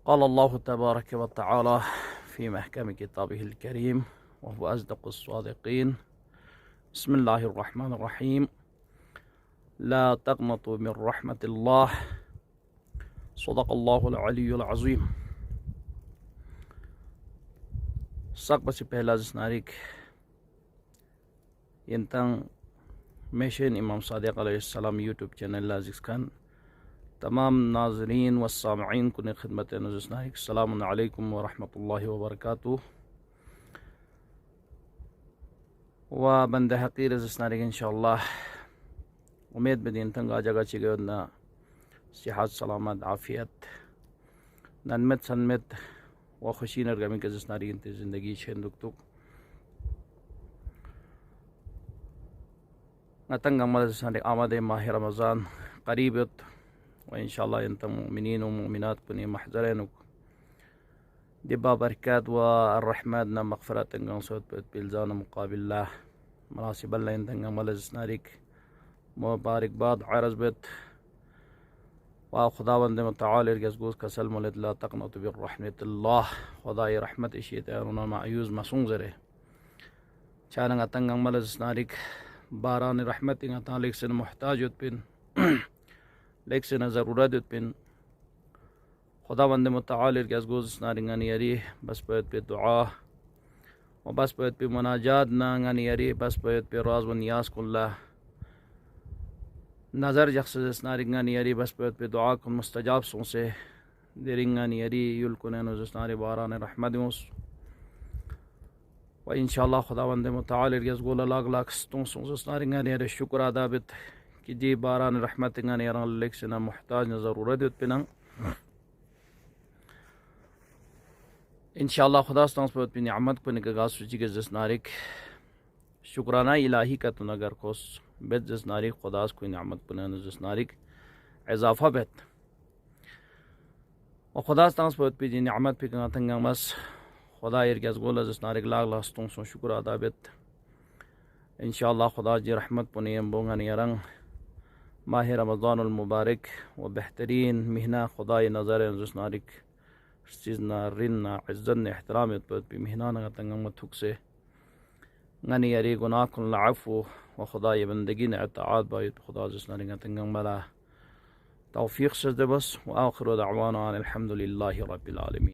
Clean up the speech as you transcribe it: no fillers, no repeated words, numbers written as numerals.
قال الله تبارك وتعالى في محكم كتابه الكريم وهو أصدق الصادقين. بسم الله الرحمن الرحيم. لا تقنطوا من رحمة الله. صدق الله العلي العظيم. Sakba si pehla narik yentang mason इमाम सादिक अलैहिस्सलाम यूट्यूब चैनल लाजिक्स खान तमाम नाजरीन व सामईन को खिदमत नारिक अस्सलामु अलैकुम व रहमतुल्लाहि व बरकातुहू व बंदे हकीर नारिक इंशाअल्लाह उम्मीद बदीन तंग आ जगह चिगे ना सेहत सलामत आफियत नन्मत सन्मत व खुशी नरगमी के नारिक ज़िंदगी छेंदुक नतंग आमद माह रमज़ान करीबत व इंशाअल्लाह इन मुमिनीन व मुमिनात कुनी महज़रनुक दिबा बरकत व रहमत न मग़फ़िरत गंसोत बिलजान मुक़ाबिल्लाह मुनासिबल्ला इन तंग नारिक मुबारकबाद अर्ज़ बत व खुदावंद मुतआल गज़गूज़ कसल मुलत ला तक़नतु बिर रहमतिल्लाह खुदाई रहमत इशियतानुना मायूज़ मसूंज़रे चारंग तंग नारिक बारान रहमत अता लेकिन मोहताज पिन लेकिन ज़रूरत पिन खुदावंद मुतआल गज़गूज़ नारिंगानी यरी बस पैत पे दुआ और बस पैत पे मुनाजात नांगानी यरी बस पैत पे राज व नियाज कुल्ला नज़र जख्स नारिंगानी यरी बस पैत पे दुआ कुन मुस्तजाब सोंसे देरिंगानी यरी युलकुन नारी बारान रहमत व इंशाअल्लाह खुदावंद मुतआल गज़गूल लाख लाख नारिंगानी शुक्र अदा बित कि जी बारान रहमत लेकिन मोहताज न ज़रूरत पिन इंशाअल्लाह खुदा पे निअमत को निगाह सूची के नारिक शुक्राना इलाही का तो नगर खोस बेत नारिक खुदास को निअमत को नारिक इजाफा बेत और खुदा पे जी निअमत पे तंगमस खुदा गज़गूल नारिक लाख लाख सो शुक्र अदा बेत इंशाअल्लाह खुदा जी रहमत पुनियम बोंगन यरंग माह रमज़ानुल मुबारक व बेहतरीन महीना खुदा नज़र नारिक चीज़ना रिन्ना इज़्ज़त एहतराम पे महीना तंगम थुक से गनी यरी गुनाह कुन लाफ़ु व खुदा बंदगी ने अताअत बायत खुदा नारिक तंगम मला तौफीक से बस व आखिर दअवाना अनिल हम्दुलिल्लाहि रब्बिल आलमीन।